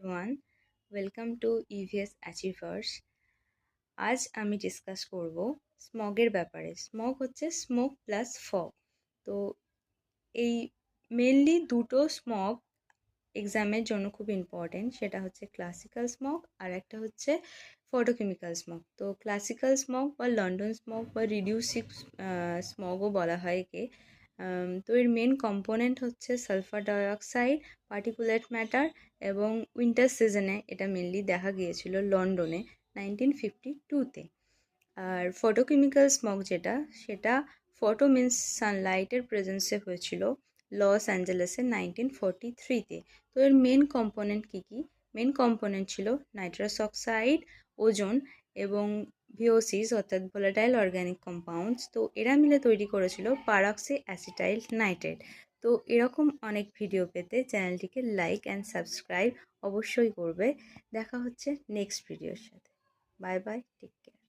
everyone, welcome to EVS Achievers. আজ আমি discuss করব স্মগের ব্যাপারে। স্মগ হচ্ছে স্মোক প্লাস ফগ। তো এই মেনলি দুটো স্মগ এক্সামের জন্য খুব ইম্পর্টেন্ট, সেটা হচ্ছে ক্লাসিক্যাল স্মগ আর একটা হচ্ছে ফটোকেমিক্যাল স্মগ। তো ক্লাসিক্যাল স্মগ বা লন্ডন স্মগ বা রিডিউসিভ স্মগও বলা হয় একে। তো এর মেন কম্পোনেন্ট হচ্ছে সালফার ডাইঅক্সাইড, পার্টিকুলেট ম্যাটার, এবং উইন্টার সিজনে এটা মেনলি দেখা গিয়েছিল লন্ডনে 1952-তে। আর ফটোকেমিক্যাল স্মগ সেটা ফটো মিন্স সানলাইটের প্রেজেন্সে হয়েছিল লস অ্যাঞ্জেলেসে 1943-তে। তো এর মেন কম্পোনেন্ট কী কী? মেন কম্পোনেন্ট ছিল নাইট্রাস অক্সাইড, ওজোন এবং ভিওসিস অর্থাৎ ভোলাটাইল অর্গ্যানিক কম্পাউন্ডস। তো এরা মিলে তৈরি করেছিল পারক্সি অ্যাসিটাইল নাইট্রেট। তো এরকম অনেক ভিডিও পেতে চ্যানেলটিকে লাইক অ্যান্ড সাবস্ক্রাইব অবশ্যই করবে। দেখা হচ্ছে নেক্সট ভিডিওর সাথে। Bye bye, take care.